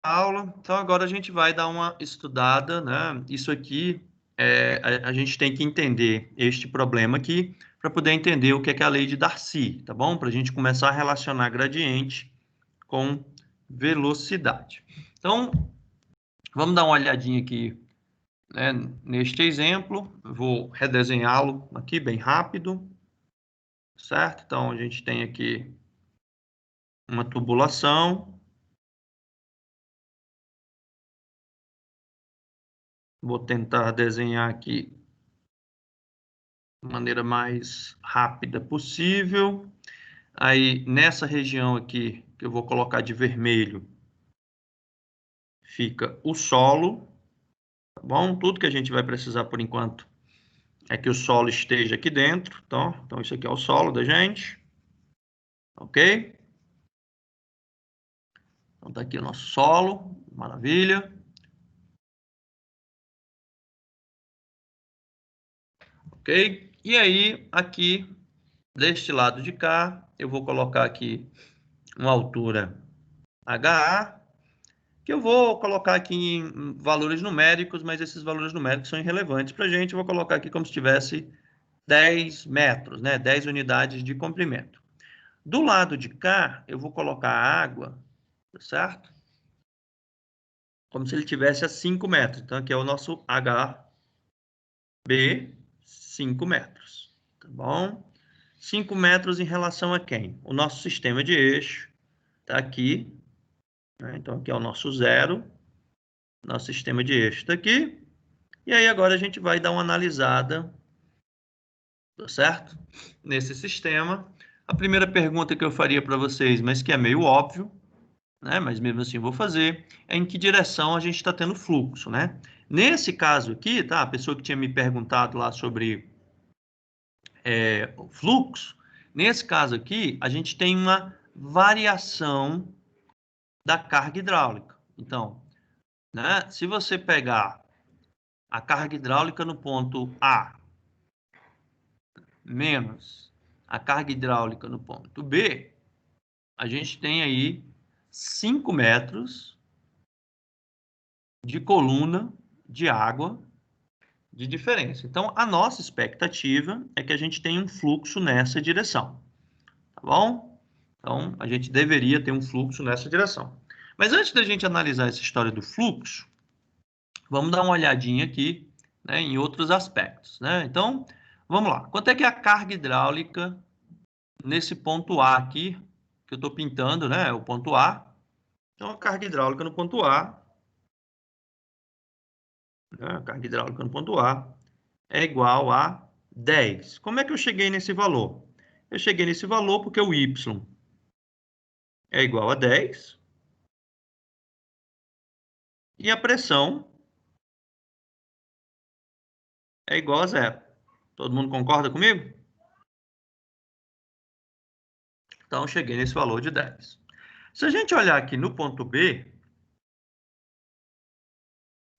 aula. Então, agora a gente vai dar uma estudada, né? Isso aqui, a gente tem que entender este problema aqui para poder entender o que é a lei de Darcy, tá bom? Para a gente começar a relacionar gradiente com velocidade. Então, vamos dar uma olhadinha aqui, né, neste exemplo. Eu vou redesenhá-lo aqui bem rápido, certo? Então, a gente tem aqui uma tubulação. Vou tentar desenhar aqui de maneira mais rápida possível. Aí, nessa região aqui, que eu vou colocar de vermelho, fica o solo, tá bom? Tudo que a gente vai precisar por enquanto é que o solo esteja aqui dentro, tá? Então, isso aqui é o solo da gente, ok? Então, tá aqui o nosso solo, maravilha. Ok? E aí, aqui, deste lado de cá, eu vou colocar aqui uma altura HA, que eu vou colocar aqui em valores numéricos, mas esses valores numéricos são irrelevantes para a gente. Eu vou colocar aqui como se tivesse 10 metros, né? 10 unidades de comprimento. Do lado de cá, eu vou colocar a água, certo? Como se ele tivesse a 5 metros. Então, aqui é o nosso HB, 5 metros. Tá bom? 5 metros em relação a quem? O nosso sistema de eixo está aqui, né? Então, aqui é o nosso zero. Nosso sistema de eixo está aqui. E aí, agora a gente vai dar uma analisada, tá certo? Nesse sistema. A primeira pergunta que eu faria para vocês, mas que é meio óbvio, né? Mas mesmo assim eu vou fazer, é em que direção a gente está tendo fluxo, né? Nesse caso aqui, tá? A pessoa que tinha me perguntado lá sobre o fluxo, nesse caso aqui, a gente tem uma variação da carga hidráulica. Então, né? Se você pegar a carga hidráulica no ponto A menos a carga hidráulica no ponto B, a gente tem aí 5 metros de coluna de água de diferença. Então, a nossa expectativa é que a gente tenha um fluxo nessa direção, tá bom? Então, a gente deveria ter um fluxo nessa direção. Mas antes da gente analisar essa história do fluxo, vamos dar uma olhadinha aqui, né, em outros aspectos, né? Então, vamos lá. Quanto é que é a carga hidráulica nesse ponto A aqui, que eu estou pintando, né? O ponto A. Então, a carga hidráulica no ponto A, né? A carga hidráulica no ponto A é igual a 10. Como é que eu cheguei nesse valor? Eu cheguei nesse valor porque o Y é igual a 10 e a pressão é igual a zero. Todo mundo concorda comigo? Então, eu cheguei nesse valor de 10. Se a gente olhar aqui no ponto B,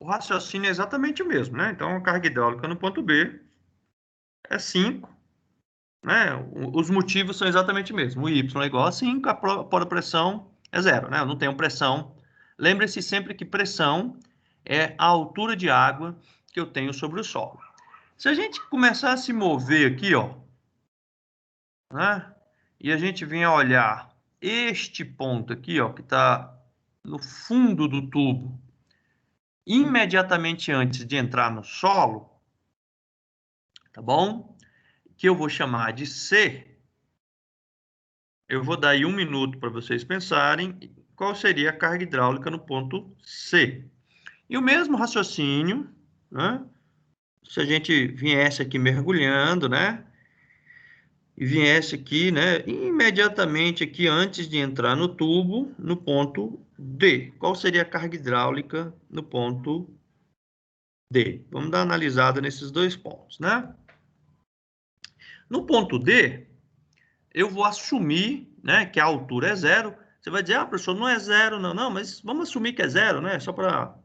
o raciocínio é exatamente o mesmo, né? Então, a carga hidráulica no ponto B é 5, né? Os motivos são exatamente o mesmo. O Y é igual a 5, a pressão é zero, né? Eu não tenho pressão. Lembre-se sempre que pressão é a altura de água que eu tenho sobre o solo. Se a gente começar a se mover aqui, ó, né? E a gente vem a olhar este ponto aqui, ó, que está no fundo do tubo, imediatamente antes de entrar no solo, tá bom? Que eu vou chamar de C. Eu vou dar aí 1 minuto para vocês pensarem qual seria a carga hidráulica no ponto C. E o mesmo raciocínio, né? Se a gente viesse aqui mergulhando, né? E viesse aqui, né? Imediatamente aqui antes de entrar no tubo, no ponto D. Qual seria a carga hidráulica no ponto D? Vamos dar uma analisada nesses dois pontos, né? No ponto D, eu vou assumir, né, que a altura é zero. Você vai dizer, professor, não é zero, não, não, mas vamos assumir que é zero, né? Só para.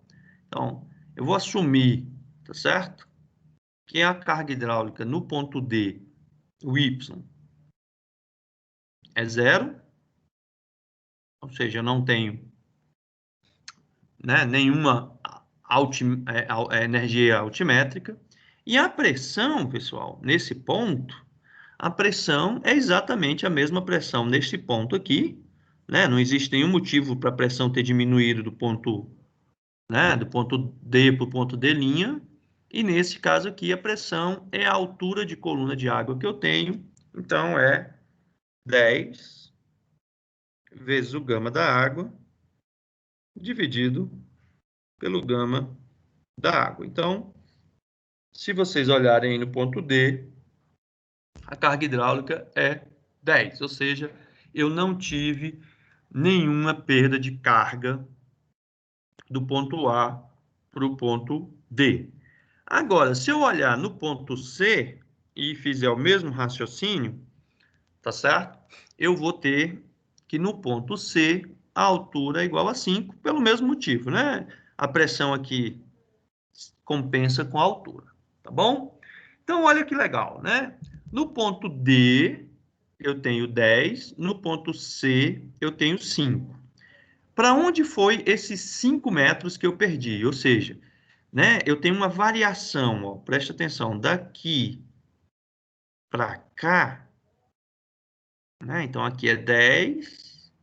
Então, eu vou assumir, tá certo? Que a carga hidráulica no ponto D, o Y, é zero, ou seja, eu não tenho né, nenhuma energia altimétrica. E a pressão, pessoal, nesse ponto, a pressão é exatamente a mesma pressão neste ponto aqui, né? Não existe nenhum motivo para a pressão ter diminuído do ponto, né, do ponto D para o ponto D'. E nesse caso aqui, a pressão é a altura de coluna de água que eu tenho. Então, é 10 vezes o gama da água dividido pelo gama da água. Então, se vocês olharem aí no ponto D, a carga hidráulica é 10, ou seja, eu não tive nenhuma perda de carga do ponto A para o ponto D. Agora, se eu olhar no ponto C e fizer o mesmo raciocínio, tá certo? Eu vou ter que no ponto C a altura é igual a 5, pelo mesmo motivo, né? A pressão aqui compensa com a altura, tá bom? Então, olha que legal, né? No ponto D, eu tenho 10, no ponto C, eu tenho 5. Para onde foi esses 5 metros que eu perdi? Ou seja, né, eu tenho uma variação, ó, preste atenção, daqui para cá, né? Então, aqui é 10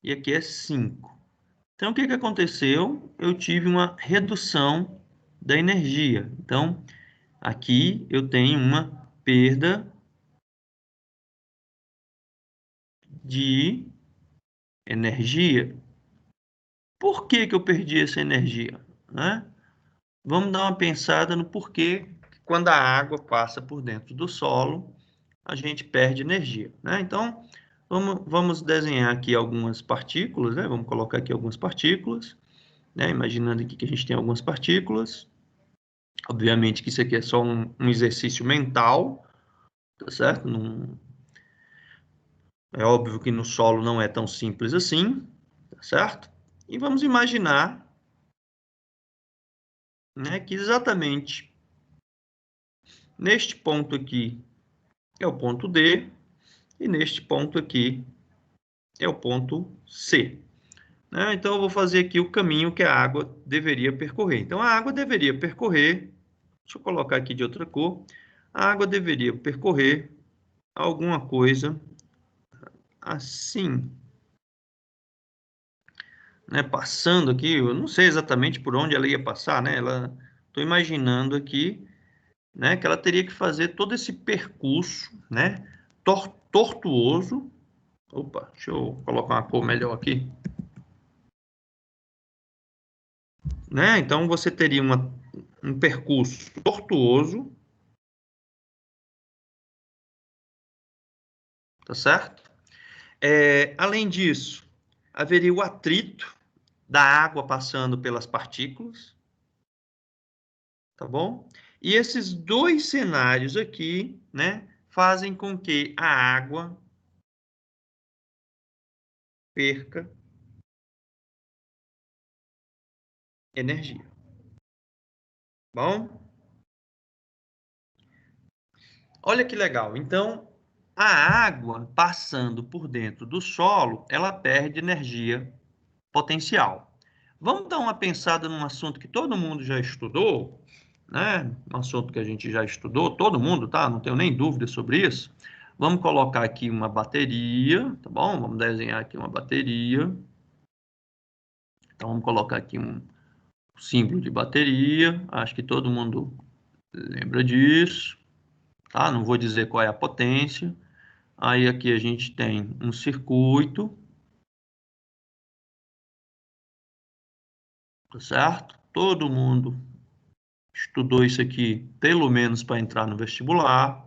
e aqui é 5. Então, o que que aconteceu? Eu tive uma redução da energia. Então, aqui eu tenho uma perda de energia. Por que que eu perdi essa energia, né? Vamos dar uma pensada no porquê que quando a água passa por dentro do solo, a gente perde energia, né? Então, vamos desenhar aqui algumas partículas, né? Vamos colocar aqui algumas partículas, né? Imaginando aqui que a gente tem algumas partículas. Obviamente que isso aqui é só um exercício mental, tá certo? É óbvio que no solo não é tão simples assim, tá certo? E vamos imaginar, né, que exatamente neste ponto aqui é o ponto D e neste ponto aqui é o ponto C, né? Então eu vou fazer aqui o caminho que a água deveria percorrer. Então a água deveria percorrer, deixa eu colocar aqui de outra cor, a água deveria percorrer alguma coisa assim, né? Passando aqui, eu não sei exatamente por onde ela ia passar, né? Estou imaginando aqui, né, que ela teria que fazer todo esse percurso, né, tortuoso. Opa, deixa eu colocar uma cor melhor aqui, né? Então você teria um percurso tortuoso, tá certo? Além disso, haveria o atrito da água passando pelas partículas, tá bom? E esses dois cenários aqui, né, fazem com que a água perca energia. Bom, olha que legal. Então, a água passando por dentro do solo, ela perde energia potencial. Vamos dar uma pensada num assunto que todo mundo já estudou, né? Um assunto que a gente já estudou, todo mundo, tá? Não tenho nem dúvida sobre isso. Vamos colocar aqui uma bateria, tá bom? Vamos desenhar aqui uma bateria. Então, vamos colocar aqui um símbolo de bateria. Acho que todo mundo lembra disso, tá? Não vou dizer qual é a potência. Aí aqui a gente tem um circuito, tá certo? Todo mundo estudou isso aqui, pelo menos para entrar no vestibular,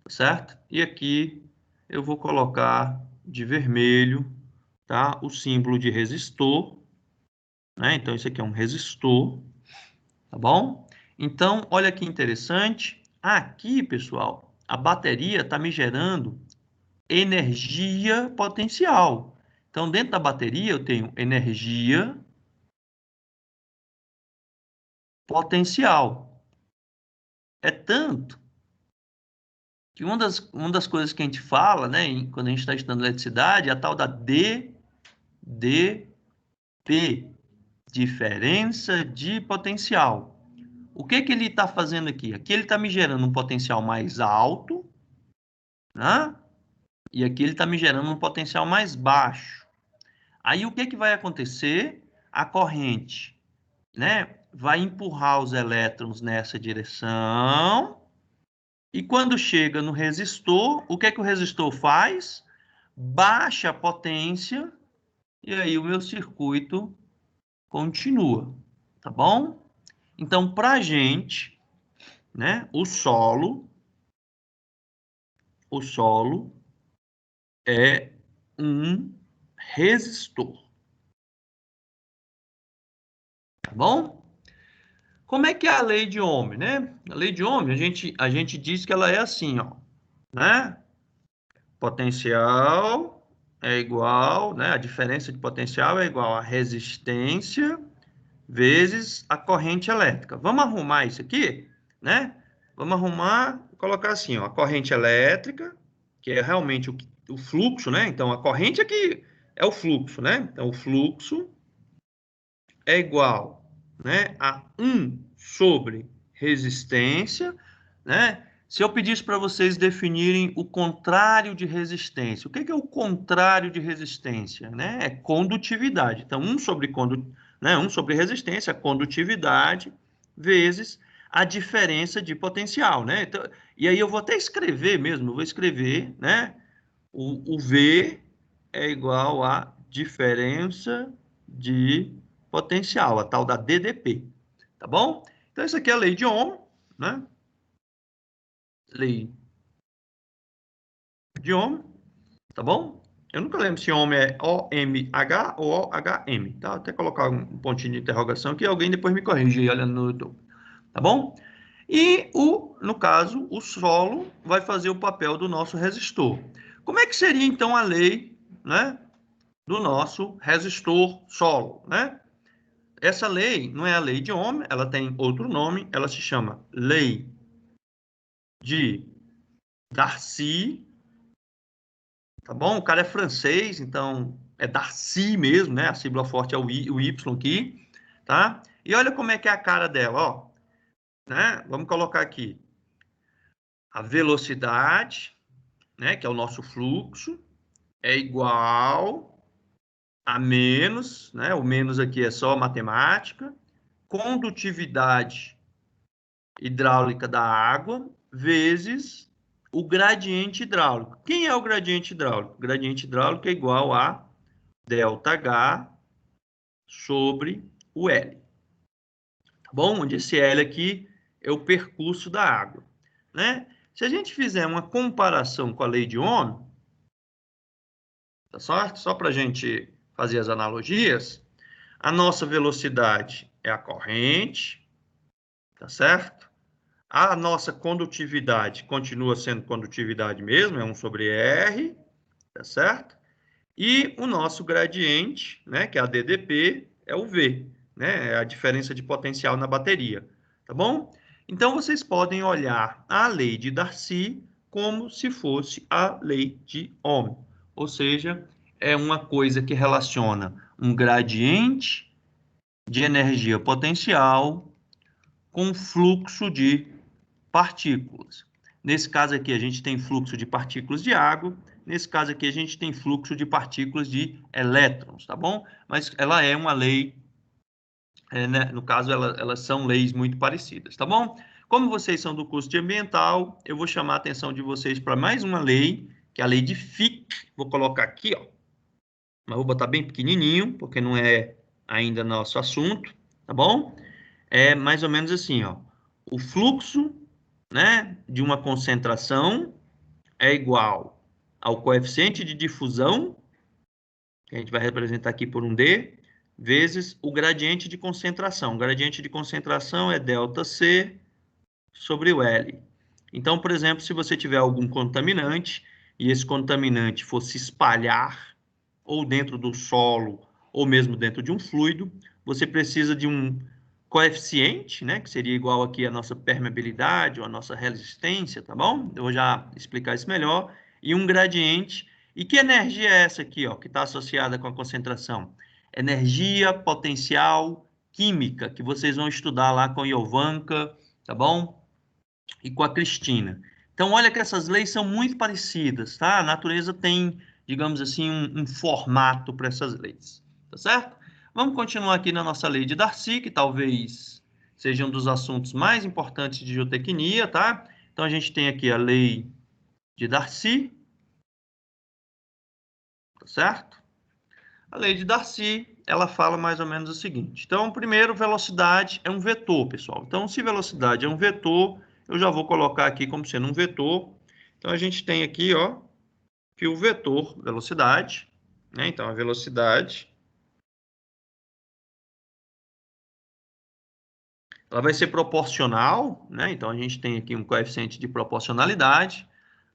tá certo? E aqui eu vou colocar de vermelho, tá? O símbolo de resistor, né? Então isso aqui é um resistor, tá bom? Então, olha que interessante. Aqui, pessoal, a bateria está me gerando energia potencial. Então, dentro da bateria eu tenho energia potencial. É tanto que uma das coisas que a gente fala, né, quando a gente está estudando eletricidade, é a tal da DDP, diferença de potencial. O que ele está fazendo aqui? Aqui ele está me gerando um potencial mais alto, né? E aqui ele está me gerando um potencial mais baixo. Aí o que vai acontecer? A corrente, né, vai empurrar os elétrons nessa direção. E quando chega no resistor, o que o resistor faz? Baixa a potência e aí o meu circuito continua, tá bom? Então, para a gente, né, o solo é um resistor, tá bom? Como é que é a lei de Ohm, né? A lei de Ohm, a gente diz que ela é assim, ó, né? Potencial é igual, né? A diferença de potencial é igual a resistência vezes a corrente elétrica. Vamos arrumar isso aqui, né? Vamos arrumar, colocar assim, ó, a corrente elétrica, que é realmente o fluxo, né? Então, a corrente aqui é o fluxo, né? Então, o fluxo é igual, né, a 1 sobre resistência, né? Se eu pedisse para vocês definirem o contrário de resistência, o que é o contrário de resistência, né? É condutividade. Então, 1 sobre, 1 sobre resistência, condutividade, vezes a diferença de potencial, né? Então, e aí eu vou até escrever mesmo, eu vou escrever, né? O V é igual a diferença de potencial, a tal da DDP, tá bom? Então, isso aqui é a lei de Ohm, né? Lei de Ohm, tá bom? Eu nunca lembro se Ohm é OMH ou OHM, tá? Vou até colocar um pontinho de interrogação que alguém depois me corrige aí olhando no YouTube, tá bom? E, no caso, o solo vai fazer o papel do nosso resistor. Como é que seria, então, a lei, né, do nosso resistor solo, né? Essa lei não é a lei de Ohm, ela tem outro nome, ela se chama lei de Darcy, tá bom? O cara é francês, então é Darcy mesmo, né? A sílaba forte é o Y aqui, tá? E olha como é que é a cara dela, ó, né? Vamos colocar aqui a velocidade, né, que é o nosso fluxo, é igual a menos, né? O menos aqui é só matemática, condutividade hidráulica da água vezes o gradiente hidráulico. Quem é o gradiente hidráulico? O gradiente hidráulico é igual a ΔH sobre o L. Tá bom? Onde esse L aqui é o percurso da água, né? Se a gente fizer uma comparação com a lei de Ohm, tá certo? Só para a gente fazer as analogias, a nossa velocidade é a corrente, tá certo? A nossa condutividade continua sendo condutividade mesmo, é 1 sobre R, tá certo? E o nosso gradiente, né, que é a DDP, é o V, né? É a diferença de potencial na bateria, tá bom? Então, vocês podem olhar a lei de Darcy como se fosse a lei de Ohm, ou seja, é uma coisa que relaciona um gradiente de energia potencial com fluxo de partículas. Nesse caso aqui, a gente tem fluxo de partículas de água. Nesse caso aqui, a gente tem fluxo de partículas de elétrons, tá bom? Mas ela é uma lei, né? No caso, elas são leis muito parecidas, tá bom? Como vocês são do curso de ambiental, eu vou chamar a atenção de vocês para mais uma lei, que é a lei de Fick. Vou colocar aqui, ó. Mas vou botar bem pequenininho, porque não é ainda nosso assunto, tá bom? É mais ou menos assim, ó. O fluxo, né, de uma concentração é igual ao coeficiente de difusão, que a gente vai representar aqui por um D, vezes o gradiente de concentração. O gradiente de concentração é ΔC sobre o L. Então, por exemplo, se você tiver algum contaminante e esse contaminante for se espalhar ou dentro do solo ou mesmo dentro de um fluido, você precisa de um coeficiente, né, que seria igual aqui a nossa permeabilidade ou a nossa resistência, tá bom? Eu vou já explicar isso melhor. E um gradiente. E que energia é essa aqui, ó, que está associada com a concentração? energia potencial química, que vocês vão estudar lá com a Iovanka, tá bom? E com a Cristina. Então, olha que essas leis são muito parecidas, tá? A natureza tem, digamos assim, um formato para essas leis, tá certo? Vamos continuar aqui na nossa lei de Darcy, que talvez seja um dos assuntos mais importantes de geotecnia, tá? Então, a gente tem aqui a lei de Darcy, tá certo? A lei de Darcy, ela fala mais ou menos o seguinte. Então, primeiro, velocidade é um vetor, pessoal. Então, se velocidade é um vetor, eu já vou colocar aqui como sendo um vetor. Então, a gente tem aqui, ó, que o vetor velocidade, né? Então, a velocidade, ela vai ser proporcional, né? Então, a gente tem aqui um coeficiente de proporcionalidade,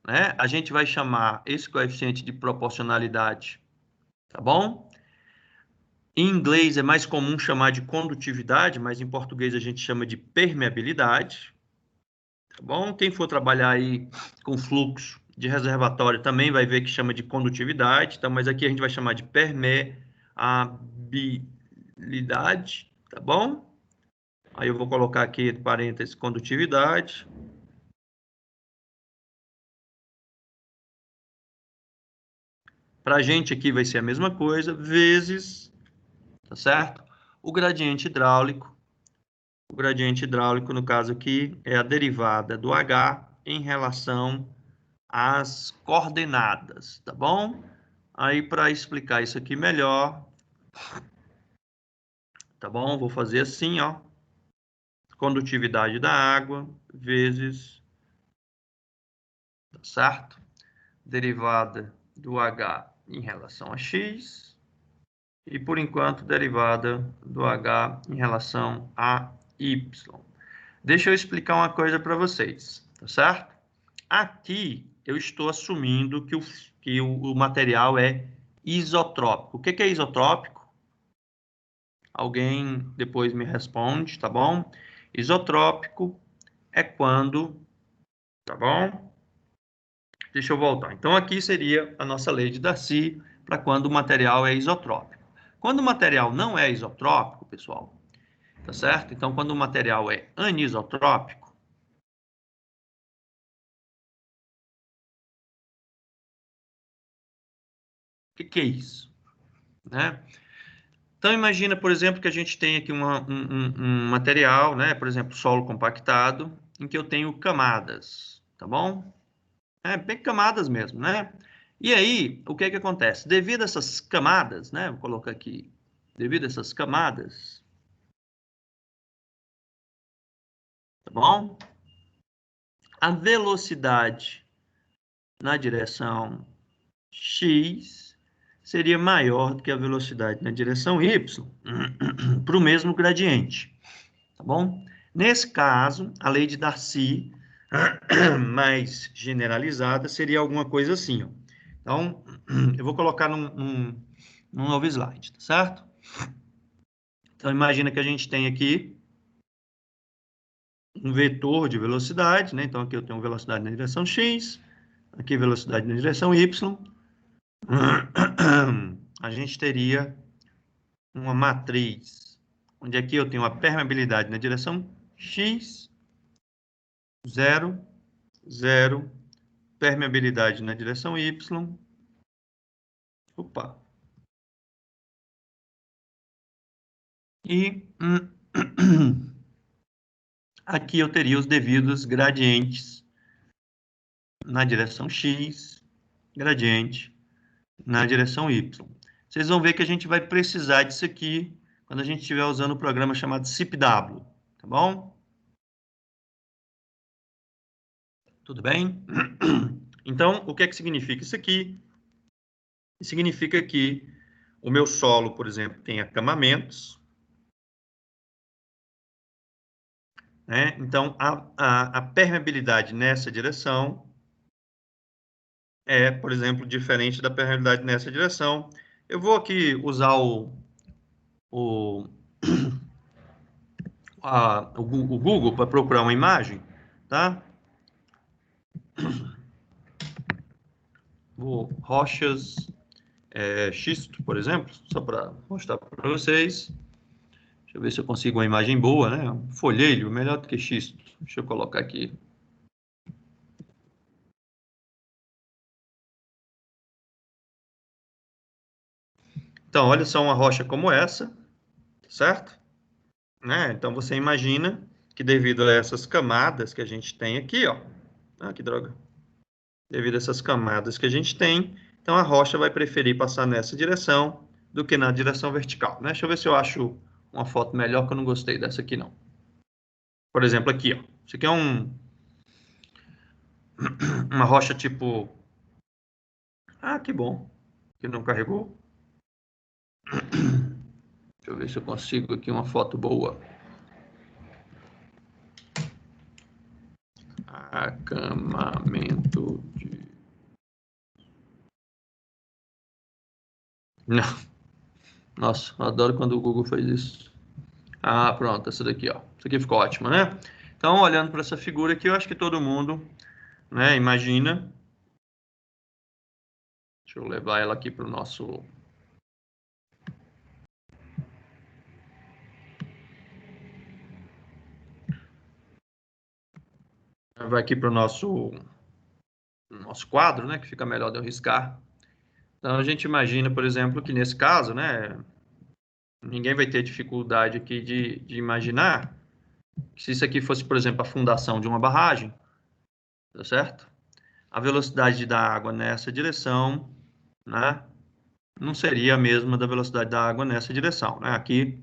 né? A gente vai chamar esse coeficiente de proporcionalidade, tá bom? Em inglês é mais comum chamar de condutividade, mas em português a gente chama de permeabilidade, tá bom? Quem for trabalhar aí com fluxo de reservatório também vai ver que chama de condutividade, tá? Mas aqui a gente vai chamar de permeabilidade, tá bom? Aí eu vou colocar aqui entre parênteses condutividade. Para a gente aqui vai ser a mesma coisa, vezes, tá certo? O gradiente hidráulico. O gradiente hidráulico, no caso aqui, é a derivada do H em relação às coordenadas, tá bom? Aí, para explicar isso aqui melhor, tá bom? Vou fazer assim, ó. Condutividade da água vezes, tá certo? Derivada do H em relação a X. E, por enquanto, derivada do H em relação a Y. Deixa eu explicar uma coisa para vocês, tá certo? Aqui eu estou assumindo que o material é isotrópico. O que é isotrópico? Alguém depois me responde, tá bom? Isotrópico é quando, tá bom? Deixa eu voltar. Então, aqui seria a nossa lei de Darcy para quando o material é isotrópico. Quando o material não é isotrópico, pessoal, tá certo? Então, quando o material é anisotrópico, o que é isso? Né? Então, imagina, por exemplo, que a gente tem aqui um material, né? Por exemplo, solo compactado, em que eu tenho camadas, tá bom? Bem camadas mesmo, né? E aí, o que é que acontece? Devido a essas camadas, né? Vou colocar aqui, devido a essas camadas, tá bom? A velocidade na direção x seria maior do que a velocidade na direção y para o mesmo gradiente, tá bom? Nesse caso, a lei de Darcy, mais generalizada, seria alguma coisa assim, ó. Então, eu vou colocar num novo slide, tá certo? Então, imagina que a gente tem aqui um vetor de velocidade, né? Então, aqui eu tenho velocidade na direção x, aqui velocidade na direção y. A gente teria uma matriz, onde aqui eu tenho a permeabilidade na direção x, 0, 0, permeabilidade na direção y, opa, e aqui eu teria os devidos gradientes na direção x, gradiente na direção y. Vocês vão ver que a gente vai precisar disso aqui quando a gente estiver usando o programa chamado CIPW, tá bom? Tudo bem? Então, o que é que significa isso aqui? Significa que o meu solo, por exemplo, tem acamamentos, né? Então, a permeabilidade nessa direção é, por exemplo, diferente da permeabilidade nessa direção. Eu vou aqui usar o, o Google para procurar uma imagem, tá? Vou rochas xisto, por exemplo, só para mostrar para vocês. Deixa eu ver se eu consigo uma imagem boa, né? Folheiro, melhor do que xisto. Deixa eu colocar aqui. Então, olha só uma rocha como essa, certo? Né? Então, você imagina que devido a essas camadas que a gente tem aqui, ó. Ah, que droga. Devido a essas camadas que a gente tem, então a rocha vai preferir passar nessa direção do que na direção vertical, né? Deixa eu ver se eu acho uma foto melhor, que eu não gostei dessa aqui, não. Por exemplo, aqui, ó. Isso aqui é uma rocha tipo... Ah, que bom que não carregou. Deixa eu ver se eu consigo aqui uma foto boa. Acamamento de... Não. Nossa, eu adoro quando o Google faz isso. Ah, pronto, essa daqui, ó. Isso aqui ficou ótima, né? Então, olhando para essa figura aqui, eu acho que todo mundo, né, imagina. Deixa eu levar ela aqui para o nosso... Vai aqui para o nosso quadro, né, que fica melhor de eu riscar. Então, a gente imagina, por exemplo, que nesse caso, né, ninguém vai ter dificuldade aqui de imaginar que se isso aqui fosse, por exemplo, a fundação de uma barragem, tá certo? A velocidade da água nessa direção, né, não seria a mesma da velocidade da água nessa direção, né? Aqui,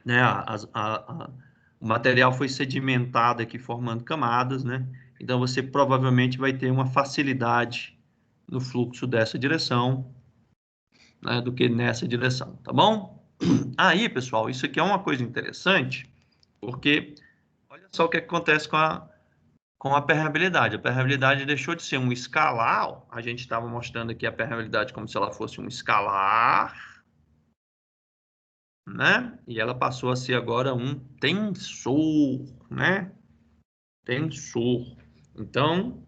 né, o material foi sedimentado aqui, formando camadas, né? Então, você provavelmente vai ter uma facilidade no fluxo dessa direção, né, do que nessa direção, tá bom? Aí, pessoal, isso aqui é uma coisa interessante, porque olha só o que acontece com a permeabilidade. A permeabilidade deixou de ser um escalar, a gente estava mostrando aqui a permeabilidade como se ela fosse um escalar, né? E ela passou a ser agora um tensor, né? Tensor. Então,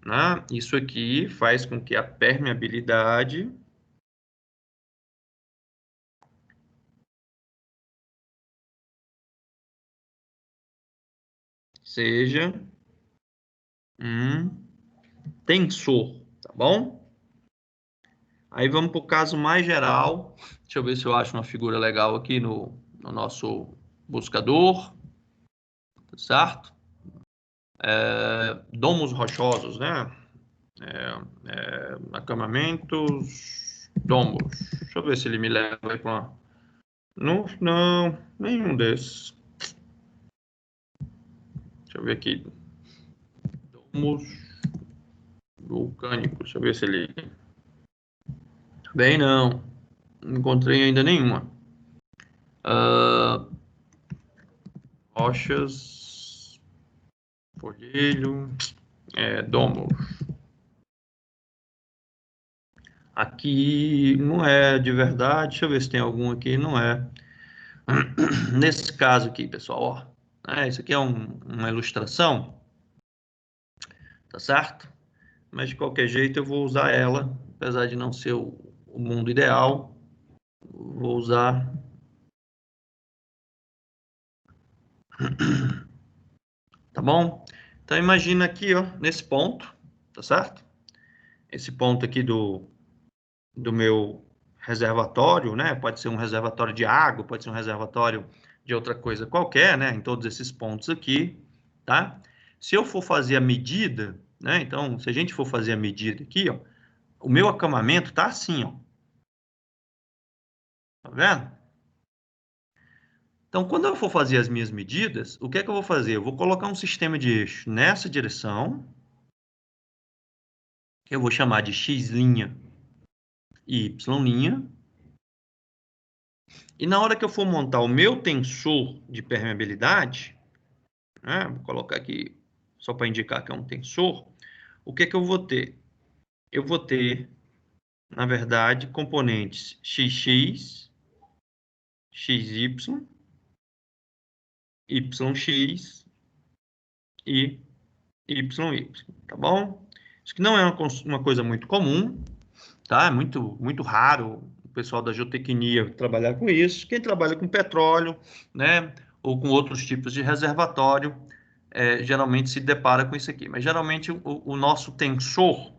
né, isso aqui faz com que a permeabilidade seja um tensor, tá bom? Aí vamos para o caso mais geral. Deixa eu ver se eu acho uma figura legal aqui no nosso buscador, tá certo? Domos rochosos, né? Acamamentos, domos. Deixa eu ver se ele me leva aí para uma... Não, não, nenhum desses. Deixa eu ver aqui. Domos vulcânicos. Deixa eu ver se ele... Bem, não. Não encontrei ainda nenhuma. Rochas, folhelho, domos. Aqui não é de verdade. Deixa eu ver se tem algum aqui. Não é. Nesse caso aqui, pessoal, ó. Isso aqui é uma ilustração, tá certo? Mas de qualquer jeito eu vou usar ela, apesar de não ser o mundo ideal. Vou usar... Tá bom? Então imagina aqui, ó, nesse ponto, tá certo? Esse ponto aqui do meu reservatório, né? Pode ser um reservatório de água, pode ser um reservatório de outra coisa qualquer, né? Em todos esses pontos aqui, tá? Se eu for fazer a medida, né? Então, se a gente for fazer a medida aqui, ó, o meu acamamento tá assim, ó. Tá vendo? Então, quando eu for fazer as minhas medidas, o que é que eu vou fazer? Eu vou colocar um sistema de eixo nessa direção, que eu vou chamar de x' e y'. E na hora que eu for montar o meu tensor de permeabilidade, né, vou colocar aqui só para indicar que é um tensor, o que é que eu vou ter? Eu vou ter, na verdade, componentes xx, xy, yx e yy, tá bom? Isso que não é uma coisa muito comum, tá? É muito raro o pessoal da geotecnia trabalhar com isso. Quem trabalha com petróleo, né, ou com outros tipos de reservatório, geralmente se depara com isso aqui. Mas geralmente o nosso tensor,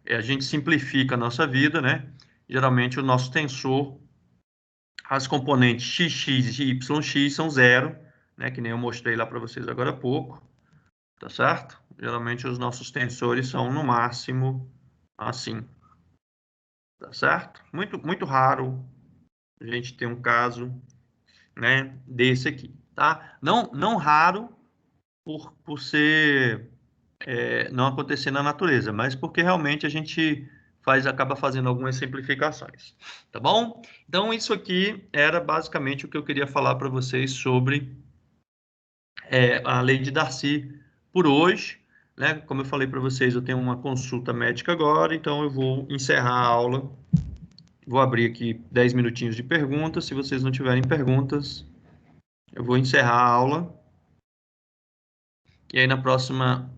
a gente simplifica a nossa vida, né? Geralmente o nosso tensor, as componentes xx e yx são zero, né? Que nem eu mostrei lá para vocês agora há pouco, tá certo? Geralmente os nossos tensores são no máximo assim, tá certo? Muito raro a gente ter um caso, né, desse aqui, tá? Não raro por ser não acontecer na natureza, mas porque realmente a gente acaba fazendo algumas simplificações, tá bom? Então isso aqui era basicamente o que eu queria falar para vocês sobre a lei de Darcy por hoje, né? Como eu falei para vocês, eu tenho uma consulta médica agora, então eu vou encerrar a aula. Vou abrir aqui 10 minutinhos de perguntas. Se vocês não tiverem perguntas, eu vou encerrar a aula. E aí na próxima